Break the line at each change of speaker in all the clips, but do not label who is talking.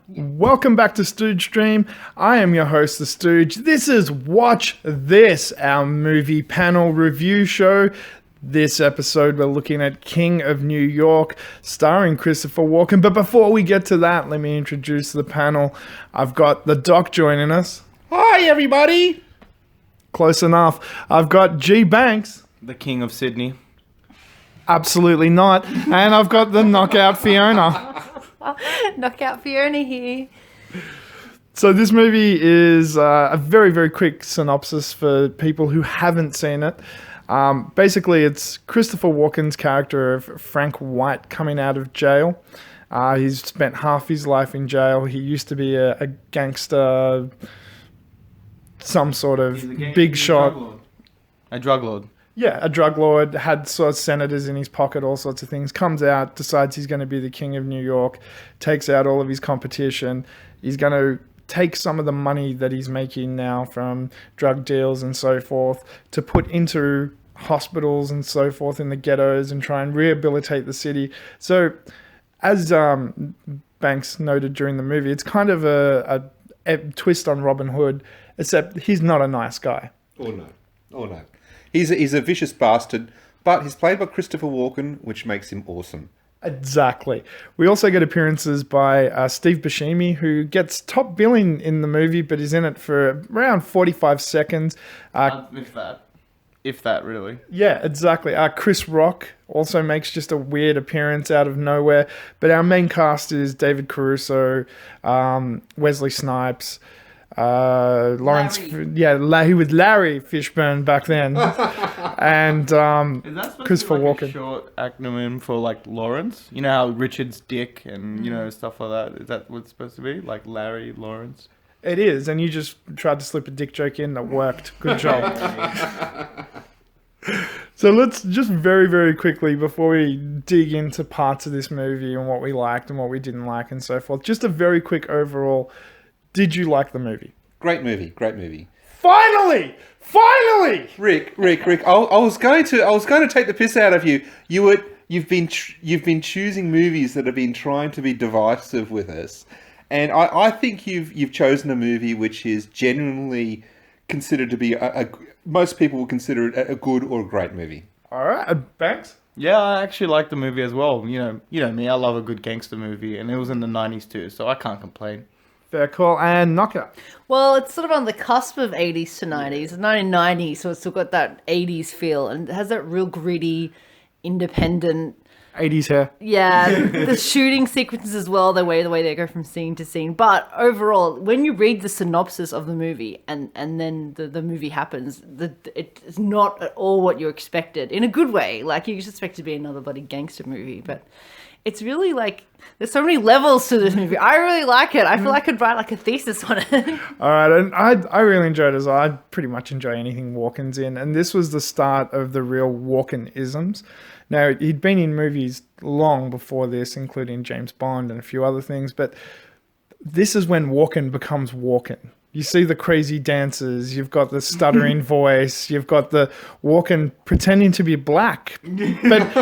Welcome back to Stooge Stream. I am your host, The Stooge. This is Watch This, our movie panel review show. This episode, we're looking at King of New York, starring Christopher Walken. But before we get to that, let me introduce the panel. I've got the Doc joining us.
Hi, everybody.
Close enough. I've got G. Banks.
The King of Sydney.
Absolutely not. And I've got the Knockout Fiona.
Knockout Fiona here.
So this movie is a very, very quick synopsis for people who haven't seen it. Basically, it's Christopher Walken's character of Frank White coming out of jail. He's spent half his life in jail. He used to be a gangster, some sort of big shot.
A drug lord.
Yeah, a drug lord, had sort of senators in his pocket, all sorts of things. Comes out, decides he's going to be the king of New York, takes out all of his competition. He's going to take some of the money that he's making now from drug deals and so forth to put into hospitals and so forth in the ghettos and try and rehabilitate the city. So, as Banks noted during the movie, it's kind of a twist on Robin Hood, except he's not a nice guy.
Oh no. He's a vicious bastard, but he's played by Christopher Walken, which makes him awesome.
Exactly. We also get appearances by Steve Buscemi, who gets top billing in the movie, but is in it for around 45 seconds.
If that, really.
Yeah, exactly. Chris Rock also makes just a weird appearance out of nowhere. But our main cast is David Caruso, Wesley Snipes, Laurence, he was Larry Fishburne back then, and
Is that supposed
Christopher
to be like
Walken.
a short acronym for like Laurence? You know how Richard's Dick and stuff like that. Is that what it's supposed to be? Like Larry Laurence?
It is, and you just tried to slip a dick joke in that worked. Good job. So let's just very, very quickly, before we dig into parts of this movie and what we liked and what we didn't like and so forth, just a very quick overall. Did you like the movie?
Great movie.
Finally!
Rick, I was going to take the piss out of you. You've been choosing movies that have been trying to be divisive with us, and I think you've chosen a movie which is genuinely considered to be most people will consider it a good or a great movie.
All right, Banks?
Yeah, I actually like the movie as well. You know me, I love a good gangster movie, and it was in the 90s too, so I can't complain.
Fair call. And Knockout.
Well, it's sort of on the cusp of 80s to 90s. It's 1990, so it's still got that 80s feel and it has that real gritty, independent...
80s hair.
Yeah, the shooting sequences as well, the way they go from scene to scene. But overall, when you read the synopsis of the movie and then the movie happens, it's not at all what you expected. In a good way. Like, you just expect it to be another bloody gangster movie, but... It's really like, there's so many levels to this movie. I really like it. I feel like I could write like a thesis on it.
All right, and I really enjoyed it as well. I pretty much enjoy anything Walken's in. And this was the start of the real Walken-isms. Now, he'd been in movies long before this, including James Bond and a few other things. But this is when Walken becomes Walken. You see the crazy dances, you've got the stuttering voice, you've got the Walken pretending to be black. But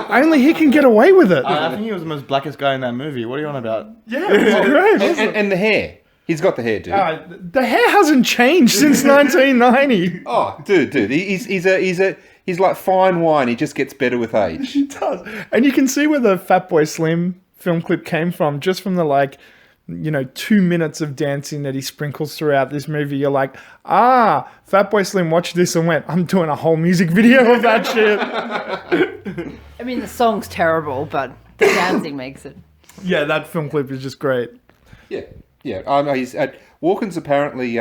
only he can get away with it.
I think he was the most blackest guy in that movie. What are you on about?
Yeah, it's great.
And the hair. He's got the hair, dude.
The hair hasn't changed since 1990.
Oh, dude, he's like fine wine. He just gets better with age.
He does. And you can see where the Fatboy Slim film clip came from, just from the 2 minutes of dancing that he sprinkles throughout this movie. You're like, Fatboy Slim watched this and went, I'm doing a whole music video of that shit.
I mean, the song's terrible, but the dancing makes it.
Yeah, that film clip is just great.
Yeah. Walken's apparently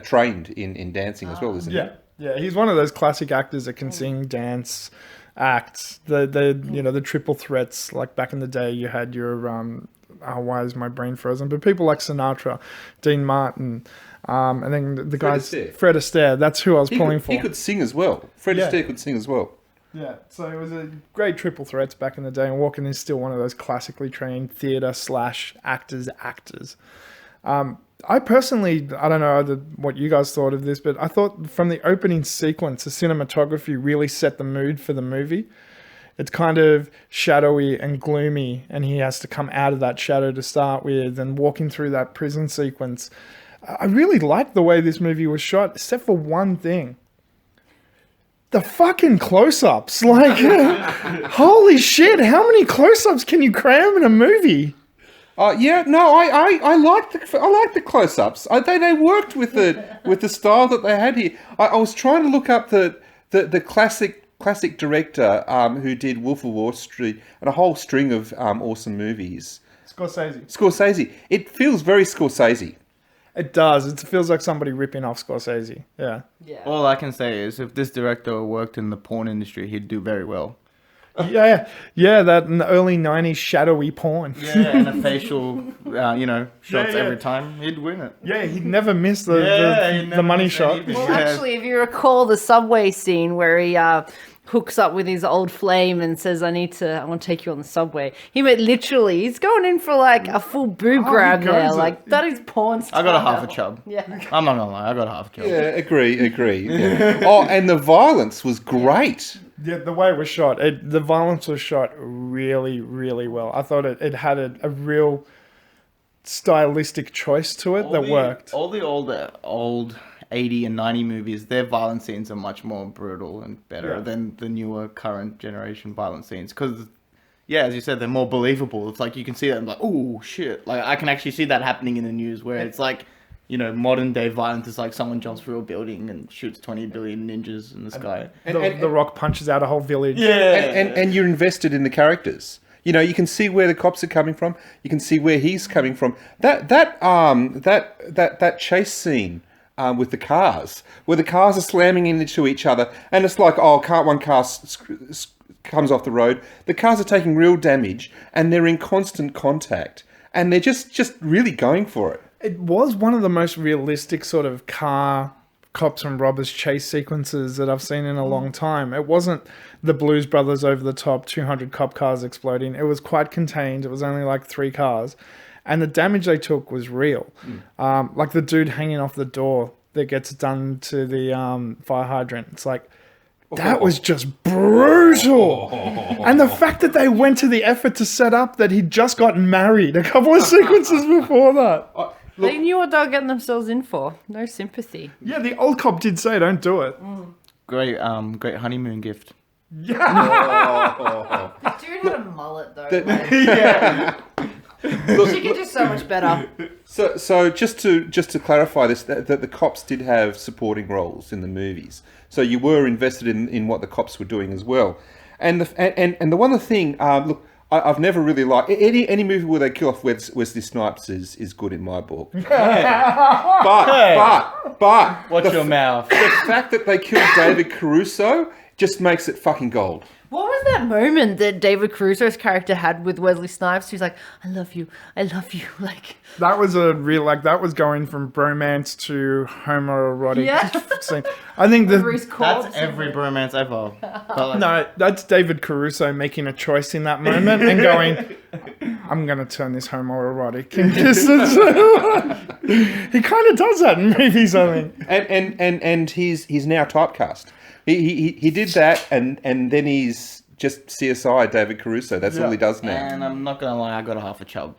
trained in dancing as well, isn't he?
Yeah, he's one of those classic actors that can sing, dance, act. The triple threats. Like back in the day, you had your why is my brain frozen? But people like Sinatra, Dean Martin, and then the guys Fred Astaire. That's who I was pulling for.
He could sing as well. Fred Astaire could sing as well.
Yeah, so it was a great triple threats back in the day, and Walken is still one of those classically trained theatre/actors. I personally, I don't know what you guys thought of this, but I thought from the opening sequence, the cinematography really set the mood for the movie. It's kind of shadowy and gloomy, and he has to come out of that shadow to start with, and walking through that prison sequence. I really liked the way this movie was shot, except for one thing. The fucking close-ups. Like, holy shit, how many close-ups can you cram in a movie?
Yeah, no, I like the close-ups. They worked with the style that they had here. I was trying to look up the classic director who did Wolf of Wall Street and a whole string of awesome movies. Scorsese. It feels very Scorsese.
It does. It feels like somebody ripping off Scorsese. Yeah.
All I can say is if this director worked in the porn industry, he'd do very well.
Yeah, that in the early 90s shadowy porn.
Yeah, and a facial, shots every time. He'd win it.
Yeah, he'd never miss the money shot.
Well, actually, if you recall the subway scene where he hooks up with his old flame and says, I want to take you on the subway. He's going in for like a full boob grab there. Like, that is porn style.
I got a half a chub.
Yeah.
I'm not gonna lie, I got a half a chub.
Yeah, agree. Yeah. Oh, and the violence was great.
Yeah, the way it was shot, the violence was shot really, really well. I thought it had a real stylistic choice to it that worked.
All the old 80 and 90 movies, their violent scenes are much more brutal and better than the newer current generation violent scenes. Because, as you said, they're more believable. It's like you can see that and like, oh, shit. Like, I can actually see that happening in the news where it's like, modern day violence is like someone jumps through a building and shoots 20 billion ninjas in the sky.
And the Rock punches out a whole village.
Yeah.
And you're invested in the characters. You can see where the cops are coming from. You can see where he's coming from. That chase scene with the cars, where the cars are slamming into each other, and it's like, one car comes off the road. The cars are taking real damage, and they're in constant contact, and they're just really going for it.
It was one of the most realistic sort of car cops and robbers chase sequences that I've seen in a long time. It wasn't the Blues Brothers over the top, 200 cop cars exploding. It was quite contained. It was only like 3 cars. And the damage they took was real. Like the dude hanging off the door that gets done to the fire hydrant. It's like, that was just brutal. And the fact that they went to the effort to set up that he'd just gotten married a couple of sequences before that.
They knew what they were getting themselves in for. No sympathy.
Yeah, the old cop did say, don't do it.
Great honeymoon gift.
The dude had a mullet though.
Yeah.
She could do so much better.
So just to clarify this, that the cops did have supporting roles in the movies. So you were invested in what the cops were doing as well. And the one thing, look, I've never really liked any movie where they kill off Wesley Snipes is good in my book. But
Watch your mouth.
The fact that they killed David Caruso just makes it fucking gold.
What was that moment that David Caruso's character had with Wesley Snipes? He's like, I love you. Like,
that was that was going from bromance to homoerotic scene. I think
that's every bromance ever.
No, that's David Caruso making a choice in that moment and going, I'm going to turn this homoerotic. He kind of does that in movies, I think.
And he's now typecast. He did that, and then he's just CSI David Caruso. That's all he does now.
And I'm not gonna lie, I got a half a chub.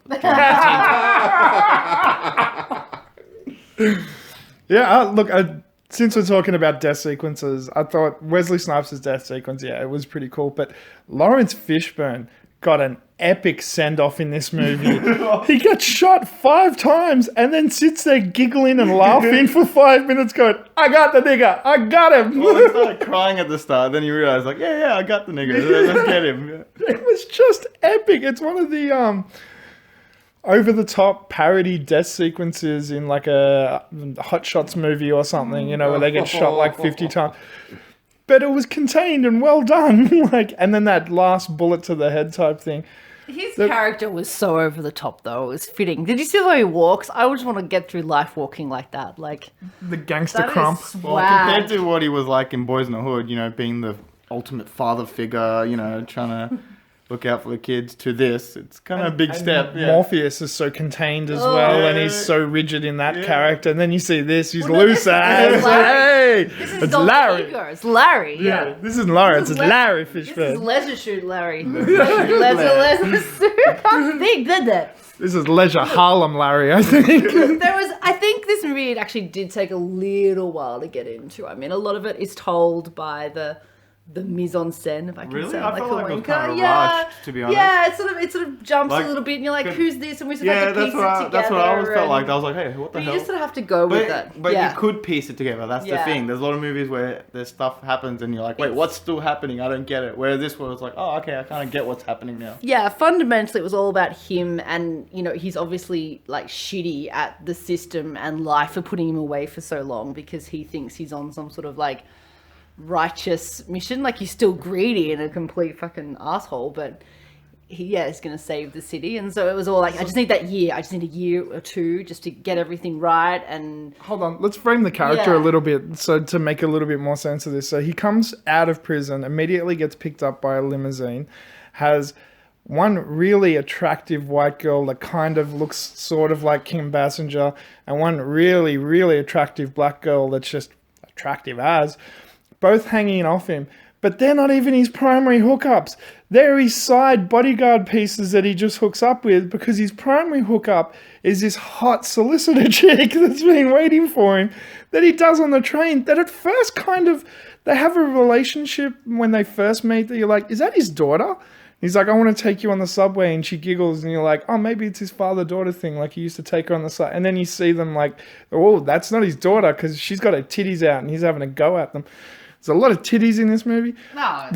Look, since we're talking about death sequences, I thought Wesley Snipes' death sequence, it was pretty cool. But Laurence Fishburne got an epic send-off in this movie. He gets shot 5 times and then sits there giggling and laughing for 5 minutes going, I got the nigga, I got him.
Well, he started crying at the start, then you realize like, I got the nigga, let's get him.
It was just epic. It's one of the over-the-top parody death sequences in like a Hot Shots movie or something, where they get shot like 50 times. But it was contained and well done. And then that last bullet to the head type thing.
His character was so over the top, though. It was fitting. Did you see the way he walks? I just want to get through life walking like that. Like
the gangster
that
crump.
Well, compared to what he was like in Boyz in the Hood, being the ultimate father figure, trying to look out for the kids to this. It's kind of a big
And
step. Yeah.
Morpheus is so contained as well, and he's so rigid in that character. And then you see this, he's looser.
this is
Hey,
This is
it's
Don
Larry.
Igor. It's Larry.
Yeah, this isn't Laurence, it's Larry
This is
Fishburne.
leisure shoot Larry. leisure suit. I can't think, did that?
This is Leisure Harlem Larry, I think.
I think this movie it actually did take a little while to get into. I mean, a lot of it is told by the mise en scène, if I can
Really?
sound
I
like
felt
a
like it was
wanker.
kind of
Yeah,
rushed, to be honest.
yeah. It sort of jumps
Like,
a little bit, and you're like,
could-
"Who's this?" And we sort of
Yeah,
have to piece it together.
that's what I always felt
and-
like. I was like, hey, what the
But
hell?
you just sort of have to go with it.
But
yeah.
you could piece it together. That's the
Yeah.
thing. There's a lot of movies where there's stuff happens and you're like, wait, what's still happening? I don't get it. Where this was like, oh, okay, I kind of get what's happening now.
Yeah, fundamentally, it was all about him, and he's obviously like shitty at the system and life for putting him away for so long because he thinks he's on some sort of like righteous mission. Like he's still greedy and a complete fucking asshole, but he's gonna save the city. And so it was all like, I just need that year. I just need a year or two just to get everything right. And
Hold on, let's frame the character
Yeah.
a little bit so to make a little bit more sense of this. So he comes out of prison, immediately gets picked up by a limousine, has one really attractive white girl that kind of looks sort of like Kim Basinger, and one really, really attractive black girl that's just attractive as, both hanging off him. But they're not even his primary hookups. They're his side bodyguard pieces that he just hooks up with, because his primary hookup is this hot solicitor chick that's been waiting for him that he does on the train, that at first kind of, they have a relationship when they first meet that you're like, is that his daughter? He's like, I want to take you on the subway, and she giggles, and you're like, oh, maybe it's his father-daughter thing, like he used to take her on the side. And then you see them like, oh, that's not his daughter, because she's got her titties out, and he's having a go at them. There's a lot of titties in this movie.
no,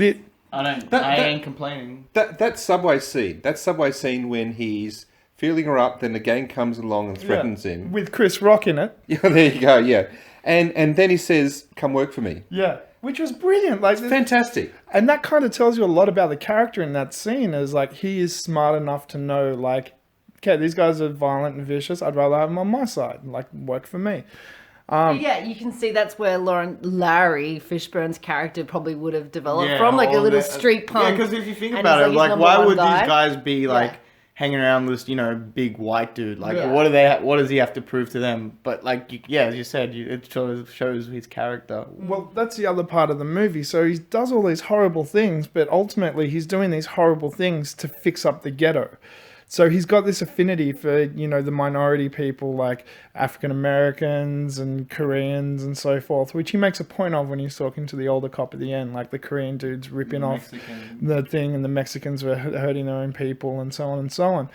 I ain't complaining.
That subway scene when he's feeling her up, then the gang comes along and threatens him.
With Chris Rock in it.
Yeah, there you go. Yeah, and then he says, "Come work for me."
Yeah. Which was brilliant. Like,
Fantastic.
and that kind of tells you a lot about the character in that scene, is like, he is smart enough to know, like, okay, these guys are violent and vicious. I'd rather have them on my side. Like, work for me.
yeah, you can see that's where Larry Fishburne's character probably would have developed
Yeah,
from, like a
all
little
that-
street punk.
Yeah, because if you think
and
about
he's
it, like,
his
why
number
would
one guy.
these guys be like
Yeah.
hanging around this, big white dude? Like,
Yeah.
what does he have to prove to them? But like, as you said, it shows his character.
Well, that's the other part of the movie. So he does all these horrible things, but ultimately he's doing these horrible things to fix up the ghetto. So he's got this affinity for, the minority people like African Americans and Koreans and so forth, which he makes a point of when he's talking to the older cop at the end, like the Korean dudes ripping off the thing and the Mexicans were hurting their own people and so on and so on.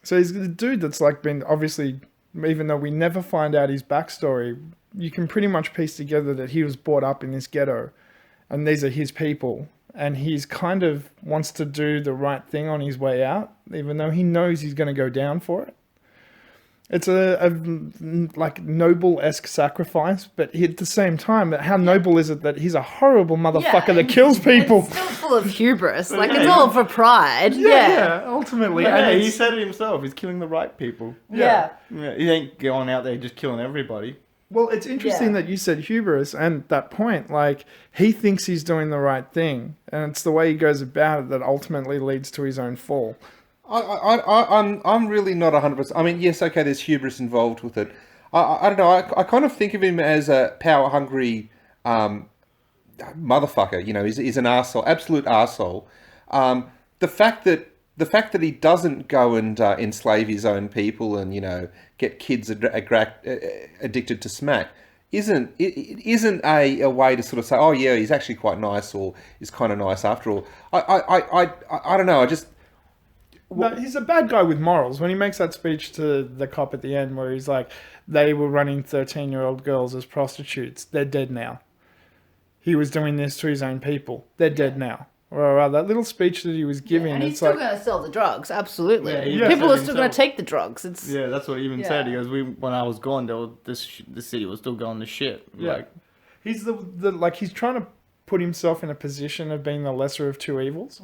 So he's the dude that's like been, obviously, even though we never find out his backstory, you can pretty much piece together that he was brought up in this ghetto and these are his people. And he's kind of wants to do the right thing on his way out, even though he knows he's going to go down for it. It's a like noble-esque sacrifice, but at the same time, how noble is it that he's a horrible motherfucker that kills people?
It's still full of hubris. Like, it's all for pride.
Yeah, ultimately.
Yeah,
and
he
it's-
said it himself. He's killing the right people.
Yeah.
Yeah, he ain't going out there just killing everybody.
Well, it's interesting
Yeah.
that you said hubris and that point. Like, he thinks he's doing the right thing, and it's the way he goes about it that ultimately leads to his own fall.
I'm really not 100%. I mean, yes, okay, there's hubris involved with it. I don't know. I kind of think of him as a power hungry motherfucker. He's an arsehole, absolute arsehole. The fact that he doesn't go and enslave his own people and get kids addicted to smack isn't a way to sort of say, oh yeah, he's actually quite nice, or he's kind of nice after all. I don't know.
No, he's a bad guy with morals. When he makes that speech to the cop at the end where he's like, they were running 13-year-old girls as prostitutes. They're dead now. He was doing this to his own people. They're dead now. Or that little speech that he was giving,
And he's
it's
still
like,
going to sell the drugs, absolutely.
Yeah, he
People
said
are still going
himself.
to take the drugs. It's
Yeah, that's what he even said. He
Yeah.
goes, when I was gone, the city was still going to shit.
Yeah.
Like,
he's the like, he's trying to put himself in a position of being the lesser of two evils.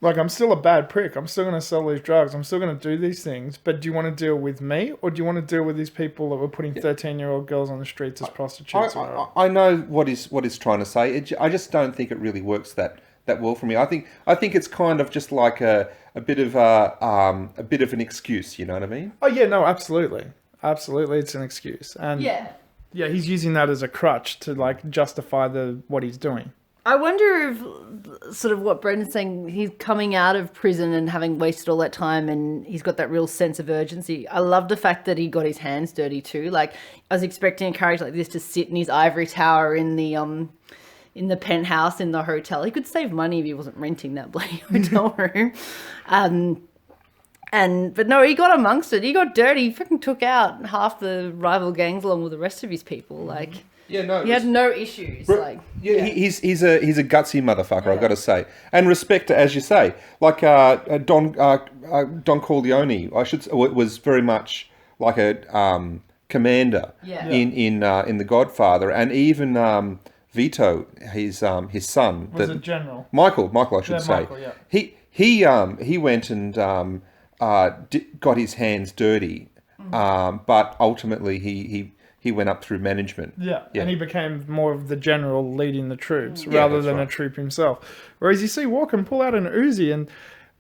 Like, I'm still a bad prick. I'm still going to sell these drugs. I'm still going to do these things. But do you want to deal with me, or do you want to deal with these people that were putting 13-year-old girls on the streets as prostitutes?
I know what he's trying to say. I just don't think it really works that that well for me. I think it's kind of just like a bit of an excuse. You know what I mean?
Oh yeah, no, absolutely, absolutely, it's an excuse, and
Yeah.
yeah, he's using that as a crutch to like justify what he's doing.
I wonder if sort of what Brendan's saying, he's coming out of prison and having wasted all that time and he's got that real sense of urgency. I love the fact that he got his hands dirty too. Like, I was expecting a character like this to sit in his ivory tower in the penthouse in the hotel. He could save money if he wasn't renting that bloody hotel room. But no, he got amongst it. He got dirty. He freaking took out half the rival gangs along with the rest of his people. Like...
Yeah, no,
he had no issues.
He's a gutsy motherfucker. I've got to say, and respect to, as you say, like Don Corleone. Was very much like a commander in The Godfather, and even Vito, his son,
Was a general.
Michael, I should say.
Michael, yeah.
He went and got his hands dirty, but ultimately he went up through management.
Yeah, and he became more of the general leading the troops rather than a troop himself. Whereas you see Walken pull out an Uzi and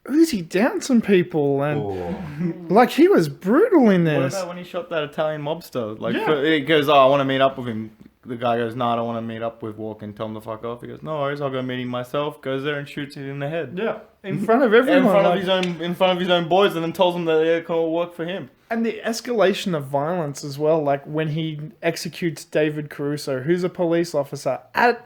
Uzi down some people, and like he was brutal in this.
What about when he shot that Italian mobster? Like,
Yeah.
he goes, "Oh, I want to meet up with him." The guy goes, "No, I don't want to meet up with Walken. Tell him to fuck off." He goes, "No worries, I'll go meet him myself." Goes there and shoots it in the head.
Yeah, in front of everyone.
In front of his own boys, and then tells them that they can all work for him.
And the escalation of violence as well, like when he executes David Caruso, who's a police officer, at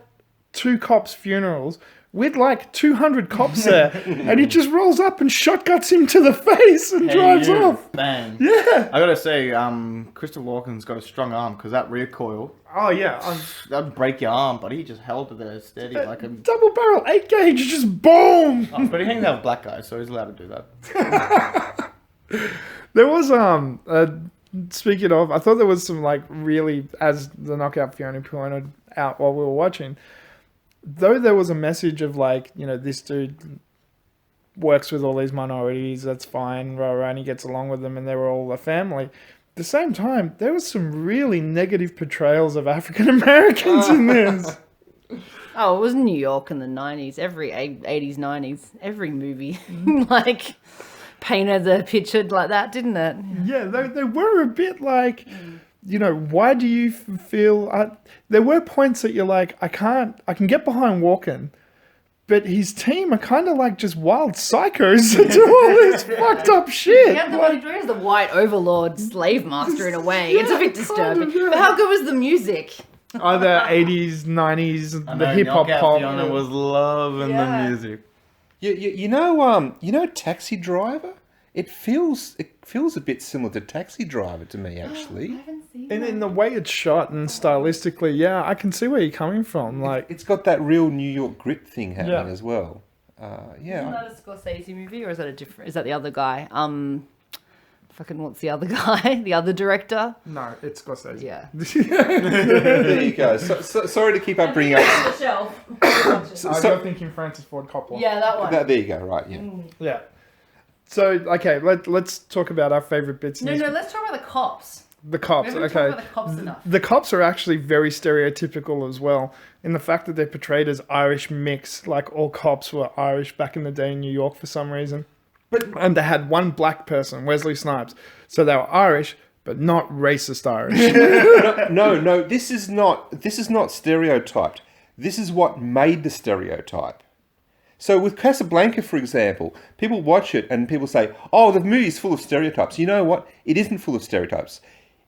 two cops' funerals with like 200 cops there, and he just rolls up and shotguns him to the face and drives off.
Bang.
Yeah.
I gotta say, Christopher Walken's got a strong arm, because that recoil,
Oh yeah.
that'd break your arm, but he just held it there steady like a...
Double barrel 8 gauge, just boom.
Oh, but he hangs out with black guys, so he's allowed to do that.
There was speaking of, I thought there was some like really, as the Knockout Fiona pointed out while we were watching, though there was a message of like, you know, this dude works with all these minorities, that's fine, rah, rah, and he gets along with them and they were all a family. At the same time, there was some really negative portrayals of African Americans in this.
Oh, it was New York in the 90s, every 80s, 90s, every movie. Like... painted the picture like that, didn't it?
Yeah, they were a bit like, you know, why do you feel... there were points that you're like, I can get behind Walken, but his team are kind of like just wild psychos that do all this fucked up shit.
Yeah, the white overlord slave master in a way. It's a bit disturbing.
Kind of, yeah.
But how good was the music?
Either 80s, 90s, the hip-hop pop.
Fiona was loving the music.
You know, Taxi Driver. It feels a bit similar to Taxi Driver to me, actually.
And in the way it's shot and stylistically, yeah, I can see where you're coming from. Like,
It's got that real New York grit thing happening
Yeah.
as well.
Isn't that a Scorsese movie, or is that a different? Is that the other guy? Fucking what's the other guy? The other director?
no, it's Scorsese.
Yeah.
There you go. So, sorry to keep up bringing up.
The shelf.
You're thinking Francis Ford Coppola.
Yeah, that one.
There you go. Right. Yeah.
Yeah. So, okay, let's talk about our favorite bits.
No, let's talk about the cops.
The cops,
We haven't
okay.
talked about the cops enough.
The cops are actually very stereotypical as well, in the fact that they're portrayed as Irish mix, like all cops were Irish back in the day in New York for some reason. And they had one black person, Wesley Snipes. So they were Irish, but not racist Irish.
No. This is not stereotyped. This is what made the stereotype. So with Casablanca, for example, people watch it and people say, "Oh, the movie's full of stereotypes." You know what? It isn't full of stereotypes.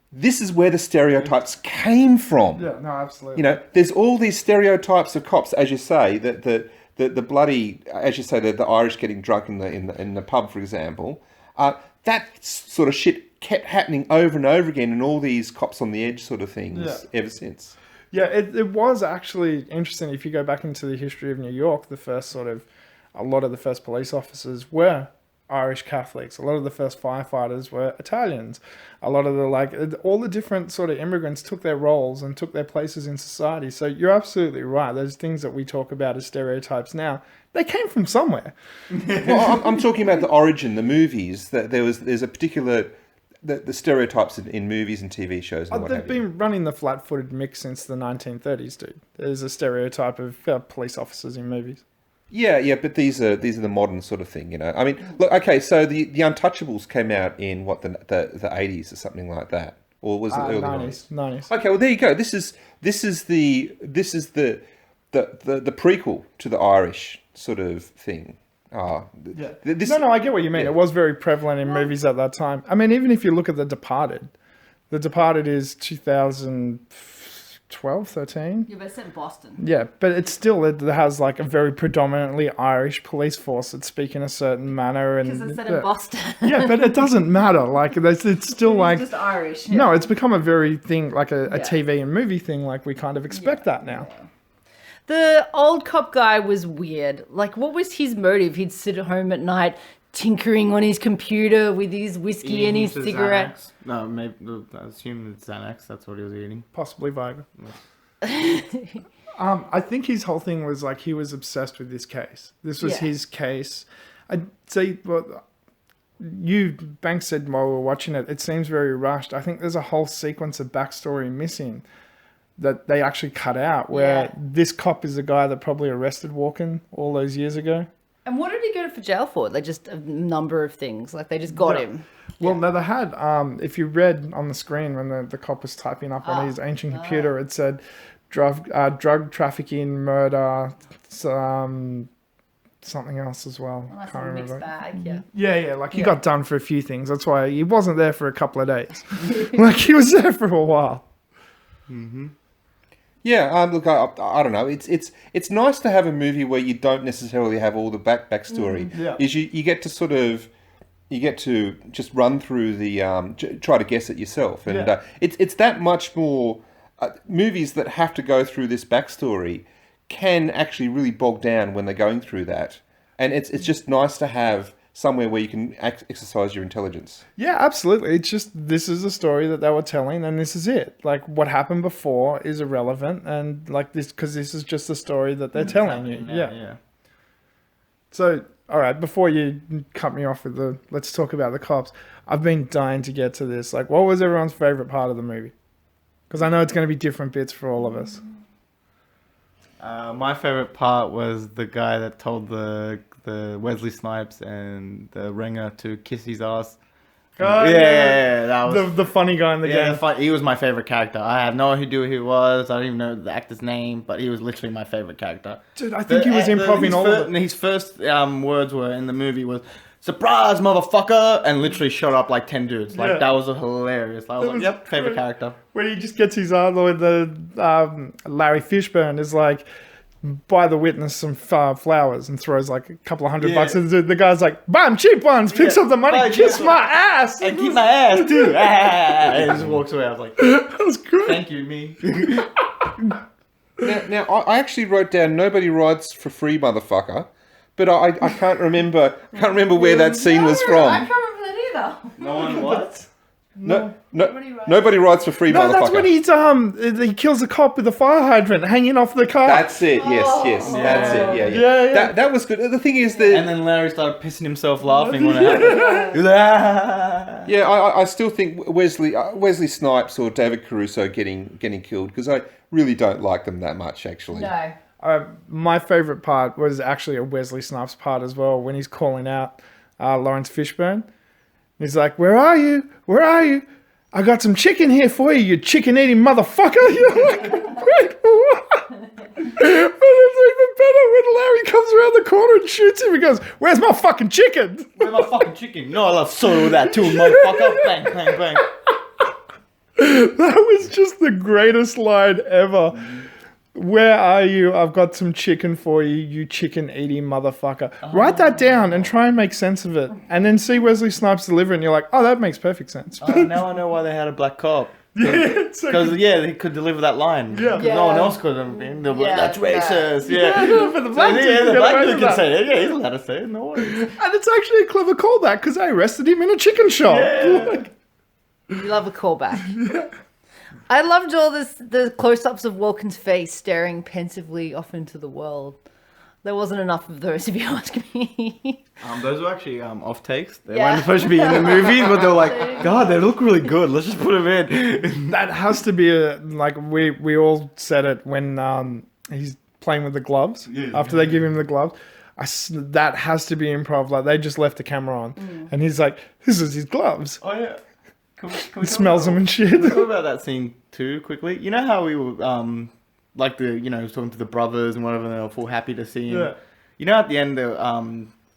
This is where the stereotypes came from.
Yeah, no, absolutely.
You know, there's all these stereotypes of cops, as you say, that the bloody, as you say, the Irish getting drunk in the pub, for example. That sort of shit kept happening over and over again in all these cops on the edge sort of things ever since.
Yeah, it was actually interesting. If you go back into the history of New York, a lot of the first police officers were Irish Catholics. A lot of the first firefighters were Italians. A lot of all the different sort of immigrants took their roles and took their places in society. So you're absolutely right. Those things that we talk about as stereotypes now, they came from somewhere.
Well, I'm talking about the origin, the movies. That there's a particular the stereotypes in movies and TV shows. And
They've been running the flat-footed mix since the 1930s, dude. There's a stereotype of police officers in movies.
Yeah, but these are the modern sort of thing, you know. I mean, look, okay, so the Untouchables came out in what the 80s or something like that, or was it early
90s?
Okay, well there you go. This is the prequel to the Irish sort of thing.
No, I get what you mean.
Yeah.
It was very prevalent in movies at that time. I mean, even if you look at The Departed is 2012, 13.
Yeah, but it's set in Boston.
Yeah, but it has like a very predominantly Irish police force that speak in a certain manner.
Because it's set in Boston.
Yeah, but it doesn't matter. Like, it's still like...
It's just Irish. Yeah.
No, it's become a very thing, like a TV and movie thing. Like, we kind of expect that now.
Yeah. The old cop guy was weird. Like, what was his motive? He'd sit at home at night tinkering on his computer with his whiskey and his cigarette.
Xanax. No, maybe I assume it's Xanax. That's what he was eating.
Possibly Viagra. I think his whole thing was like he was obsessed with this case. This was his case. I'd say, well, Banks said while we were watching it, it seems very rushed. I think there's a whole sequence of backstory missing that they actually cut out, where this cop is the guy that probably arrested Walken all those years ago.
And what did he go to jail for? They just a number of things. Like, they just got him.
Well, no, they had. If you read on the screen when the cop was typing up on his ancient computer, it said drug trafficking, murder, something else as well.
Well, that's a mixed bag,
Yeah, like he got done for a few things. That's why he wasn't there for a couple of days. Like, he was there for a while.
Mm-hmm.
Yeah, look, I don't know. It's nice to have a movie where you don't necessarily have all the backstory. Is you get to sort of just run through the try to guess it yourself, and it's that much more. Movies that have to go through this backstory can actually really bog down when they're going through that, and it's just nice to have somewhere where you can exercise your intelligence.
Yeah, absolutely. It's just, this is a story that they were telling, and this is it. Like, what happened before is irrelevant, and like this, because this is just the story that they're telling you. Yeah. So, all right, before you cut me off with let's talk about the cops. I've been dying to get to this. Like, what was everyone's favorite part of the movie? Because I know it's going to be different bits for all of us.
My favorite part was the guy that told the Wesley Snipes and the ringer to kiss his ass. That was
the funny guy in the game.
He was my favorite character. I have no idea who he was. I don't even know the actor's name, but he was literally my favorite character.
Dude, I think he was improv all of it.
His first words were in the movie was "surprise, motherfucker," and literally shut up like 10 dudes. Like, that was hilarious. I was like, yep, favorite character.
When he just gets his arm with the Larry Fishburne is like, buy the witness some flowers and throws like a couple of $100 at the guy's like, buy him cheap ones, picks up the money, kiss my ass.
And keep my ass too. And just walks away. I was like,
that was great.
Thank you, me.
Now, I actually wrote down "nobody rides for free, motherfucker," but I can't remember where that scene was from.
I can't remember that either.
No one what?
Nobody rides for free, motherfucker.
That's when he kills a cop with a fire hydrant hanging off the car.
That's it. Yes. That's it. Yeah. That was good. The thing is that.
And then Larry started pissing himself laughing when it happened.
Yeah, I still think Wesley Snipes or David Caruso getting killed, because I really don't like them that much, actually.
No.
My favorite part was actually a Wesley Snipes part as well, when he's calling out Laurence Fishburne. He's like, where are you? Where are you? I got some chicken here for you chicken-eating motherfucker. You're like, wait, what? But it's even better when Larry comes around the corner and shoots him. He goes, where's my fucking chicken?
Where's my fucking chicken? No, I love soda with that too, motherfucker. Bang, bang, bang.
That was just the greatest line ever. Where are you? I've got some chicken for you, you chicken-eating motherfucker. Write that down and try and make sense of it. And then see Wesley Snipes deliver it, and you're like, oh, that makes perfect sense.
Now I know why they had a black cop. Because, they could deliver that line.
Yeah.
No one else could have been. They'll be like, that's racist.
But the black
dude can say it. Yeah, he's allowed to say it. No worries.
And it's actually a clever callback, because they arrested him in a chicken shop.
Yeah.
You love a callback. I loved all the close-ups of Walken's face staring pensively off into the world. There wasn't enough of those, if you ask me.
Those were actually off takes. They weren't supposed to be in the movie, but they were like, God, they look really good. Let's just put them in.
That has to be like we all said it when he's playing with the gloves. After they give him the gloves. that has to be improv. Like they just left the camera on, and he's like, "This is his gloves."
Oh yeah. Can we
Smells them and shit.
Can we talk about that scene too quickly? You know how we were like he was talking to the brothers and whatever, and they were full happy to see him.
Yeah.
You know, at the end,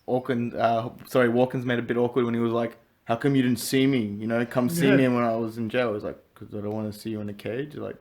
Walken's made a bit awkward when he was like, "How come you didn't see me? You know, come see me when I was in jail." I was like, "Because I don't want to see you in a cage." Like,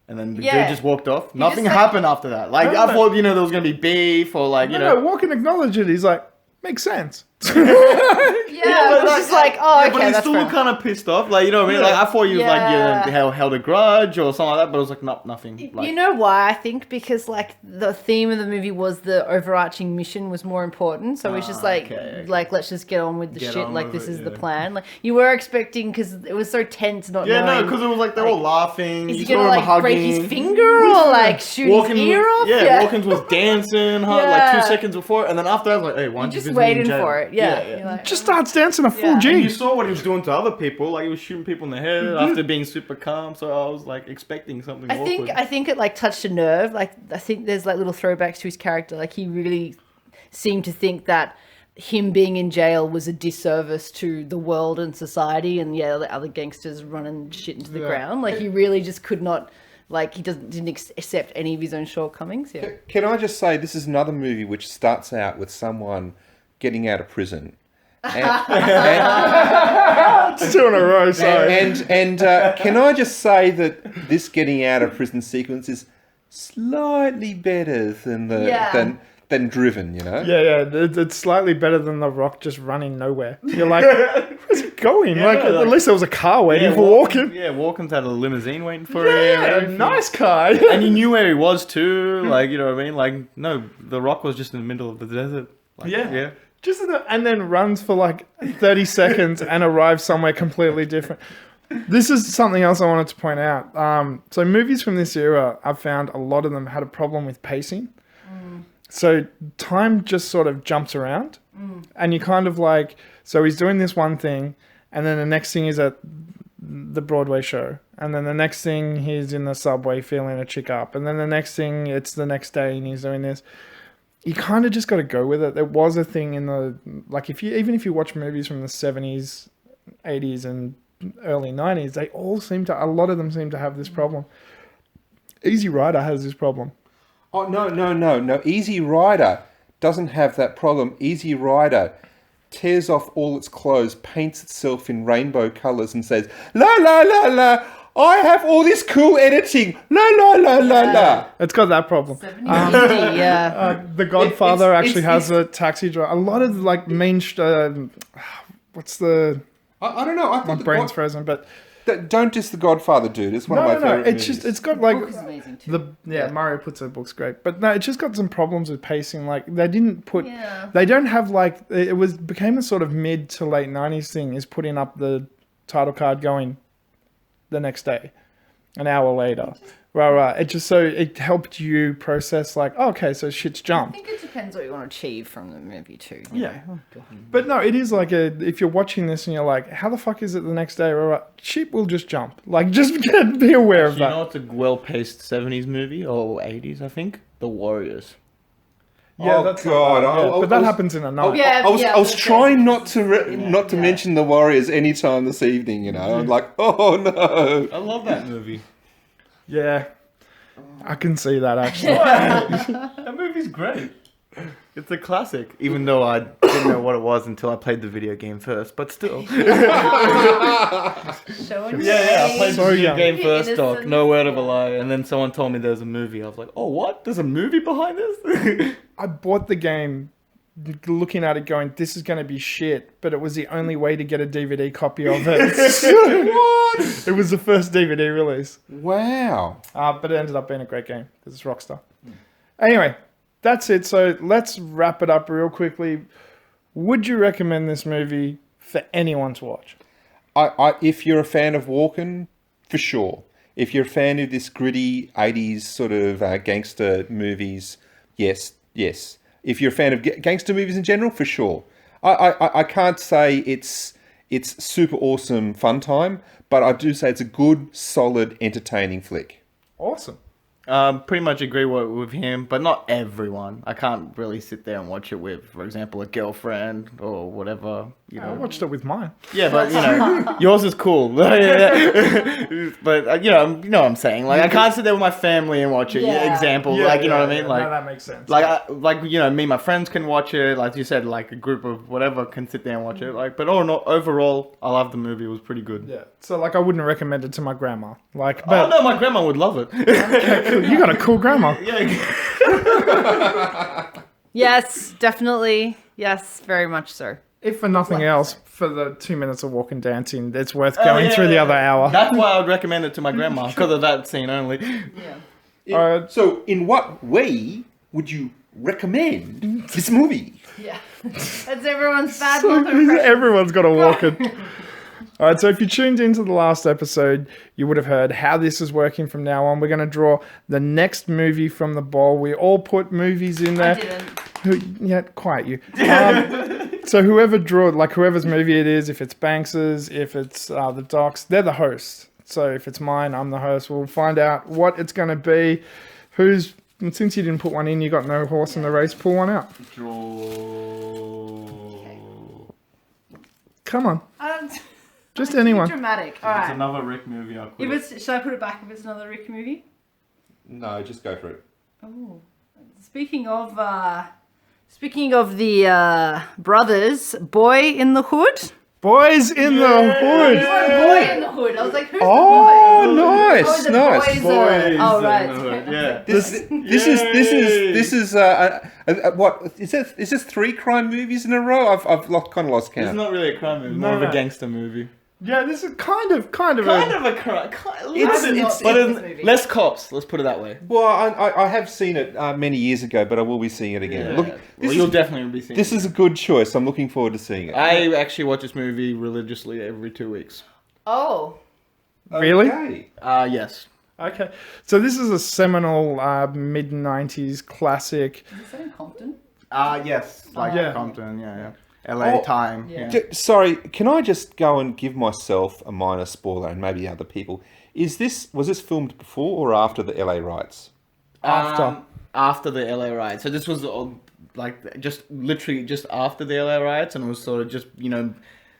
and then the dude just walked off. Nothing happened after that. Like I thought, there was gonna be beef or like
No, Walken acknowledged it. He's like, "Makes sense."
Yeah, it was just like, oh, okay,
but he's
that's
still
fair.
kind of pissed off. Like, you know what I mean? Like, I thought you was like, held a grudge or something like that, but it was like, nothing. Like,
You know why? I think because like the theme of the movie was the overarching mission was more important, so it's just like let's just get on with the shit. Like this is the plan. Like you were expecting because it was so tense, not knowing.
because it was like they were all laughing.
Is he
you
gonna
saw him
like
hugging.
break his finger or like shoot his ear off?
Walken was dancing like 2 seconds before, and then after that, I was like, hey, why aren't you
just
visiting
waiting
in jail?
for it. Yeah. You're like,
Just starts dancing a full
Yeah.
G.
And you saw what he was doing to other people. Like he was shooting people in the head after being super calm. So I was like expecting something awkward.
I think it like touched a nerve. Like I think there's like little throwbacks to his character. Like he really seemed to think that him being in jail was a disservice to the world and society, and the other gangsters running shit into the ground. Like he really just could not. Like he didn't accept any of his own shortcomings. Yeah.
Can I just say this is another movie which starts out with someone getting out of prison.
It's 2 in a row, sorry.
And can I just say that this getting out of prison sequence is slightly better than than Driven, you know?
Yeah, it's slightly better than The Rock just running nowhere. You're like, where's he going? At least there was a car waiting for Walken.
Yeah, Walken's had a limousine waiting for him.
Yeah, nice car.
And he knew where he was too. Like, you know what I mean? Like, no, The Rock was just in the middle of the desert. Like, yeah.
And then runs for like 30 seconds and arrives somewhere completely different. This is something else I wanted to point out. So movies from this era, I've found a lot of them had a problem with pacing. So time just sort of jumps around. And you kind of like, so he's doing this one thing, and then the next thing is at the Broadway show. And then the next thing he's in the subway feeling a chick up. And then the next thing, it's the next day and he's doing this. You kind of just got to go with it. There was a thing in the, like even if you watch movies from the 70s, 80s and early 90s, a lot of them seem to have this problem. Easy Rider has this problem.
Oh, no. Easy Rider doesn't have that problem. Easy Rider tears off all its clothes, paints itself in rainbow colours and says, la, la, la, la, I have all this cool editing. La, la, la, la, la.
It's got that problem. The Godfather actually has a taxi driver. A lot of like what's the...
I don't know.
My brain's frozen, but...
Don't diss The Godfather, dude. It's one of my favorite movies.
It's got like...
The book is amazing too.
Mario puts her books great. But no, it's just got some problems with pacing. Like they didn't put... They don't have like... It became a sort of mid to late 90s thing, is putting up the title card going the next day, an hour later. Right. It helped you process like, oh, okay, so shit's
I
jumped.
think it depends what you want to achieve from the movie too.
But no, it is like if you're watching this and you're like, how the fuck is it the next day? Right, shit will just jump. Like, just be aware of
You
that.
know what's a well-paced 70s movie, or 80s, I think? The Warriors.
Yeah, that's
God.
but that happens in a night.
Yeah,
I was trying not to mention the Warriors any time this evening. You know, I'm like, oh no.
I love that movie.
Yeah, I can see that actually.
That movie's great. It's a classic, even though I didn't know what it was until I played the video game first, but still.
Showing
I played the video game first,
Innocence.
Doc. No word of a lie. And then someone told me there's a movie. I was like, oh, what? There's a movie behind this?
I bought the game looking at it going, this is going to be shit, but it was the only way to get a DVD copy of it. What? It was the first DVD release.
Wow.
But it ended up being a great game because it's Rockstar. Anyway, that's it. So let's wrap it up real quickly. Would you recommend this movie for anyone to watch?
If you're a fan of Walken, for sure. If you're a fan of this gritty 80s sort of gangster movies, yes. If you're a fan of gangster movies in general, for sure. I can't say it's super awesome fun time, but I do say it's a good, solid, entertaining flick.
Awesome.
Pretty much agree with him, but not everyone. I can't really sit there and watch it with, for example, a girlfriend or whatever. You
I
know.
watched it with mine.
Yeah, but you know, yours is cool. But you know what I'm saying. Like, I can't sit there with my family and watch it.
Yeah.
Example, like you know what I mean. Like,
no, that makes sense.
like you know, me and my friends can watch it. Like you said, like a group of whatever can sit there and watch it. Like, but overall, I love the movie. It was pretty good.
yeah. So like, I wouldn't recommend it to my grandma. Like,
Oh
but
no, my grandma would love it.
you got a cool grandma.
Yeah.
Yes, definitely. Yes, very much so.
If for nothing else, for the 2 minutes of walking dancing, it's worth going through the other hour.
That's why I would recommend it to my grandma because of that scene only.
Yeah.
So, in what way would you recommend this movie?
Yeah. That's everyone's bad
So
mother impression.
everyone's got to walk it. All right, so if you tuned into the last episode, you would have heard how this is working from now on. We're going to draw the next movie from the bowl. We all put movies in
I
there.
didn't.
Yeah, quiet you. So whoever's movie it is, if it's Banks's, if it's the Doc's, they're the hosts. So if it's mine, I'm the host. We'll find out what it's going to be. And since you didn't put one in, you got no horse in the race, pull one out. Come on, just anyone.
Dramatic. All
It's
right.
another Rick movie. I'll quit.
Should I put it back if it's another Rick movie?
No, just go for it.
Oh. Speaking of the brothers, Boy in the Hood.
Boys in the Hood.
Boy in the Hood. I was like, who's
Oh,
the boy?
nice,
the
nice.
boys.
Boys
Oh,
in
right.
the Hood, yeah.
This is what is this? Is this 3 crime movies in a row? I've kind of lost
It's
count.
not really a crime movie. More of a gangster movie.
Yeah, this is kind of
Kind
a.
of a crime. Less cops. Let's put it that way.
Well, I have seen it many years ago, but I will be seeing it again.
Yeah.
Look,
Well, you'll definitely be seeing
this
it.
is a good choice. I'm looking forward to seeing it.
I actually watch this movie religiously every 2 weeks.
Oh.
Really?
Okay.
Yes.
Okay, so this is a seminal mid-90s classic.
Is this in Compton?
Yes. Like
Yeah.
Compton, yeah. LA time.
yeah.
Yeah.
Sorry, can I just go and give myself a minor spoiler and maybe other people? Was this filmed before or after the LA riots?
After the LA riots. So this was literally just after the LA riots, and it was sort of just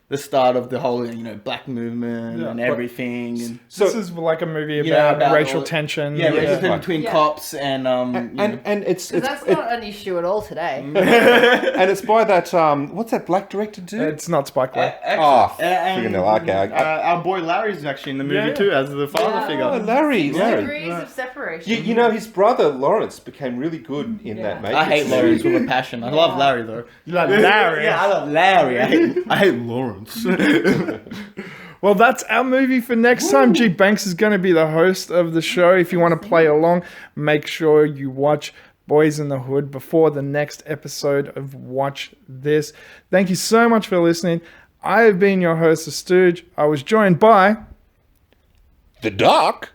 the start of the whole black movement
Yeah,
and
but-
everything. And
So
This is like a movie
Yeah,
about,
about
racial
all-
tension.
yeah,
Yeah.
racism between
Yeah.
cops and
and it's
That's not an issue at all today.
and it's by that what's that black director do?
It's not Spike Lee.
friggin' hell, okay.
Our boy Larry's actually in the movie
Yeah.
too as the father
Yeah.
figure.
Oh, Larry.
Degrees of separation.
You know, his brother Laurence became really good in that Matrix.
I hate
movie.
Lawrence with a passion. I love Larry though.
Larry.
Yeah, I love Larry. I hate Lawrence.
Well, that's our movie for next time. G Banks is going to be the host of the show. If you want to play along, make sure you watch Boys in the Hood before the next episode of Watch This. Thank you so much for listening. I have been your host, The Stooge. I was joined by...
The Doc.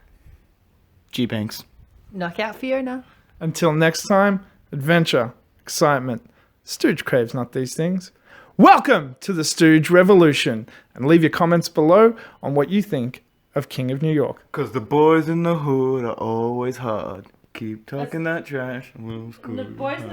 G Banks.
Knockout Fiona.
Until next time, adventure, excitement. Stooge craves not these things. Welcome to the Stooge Revolution, and leave your comments below on what you think of King of New York.
Cause the boys in the hood are always hard. Keep talking that trash and we'll school.
The boys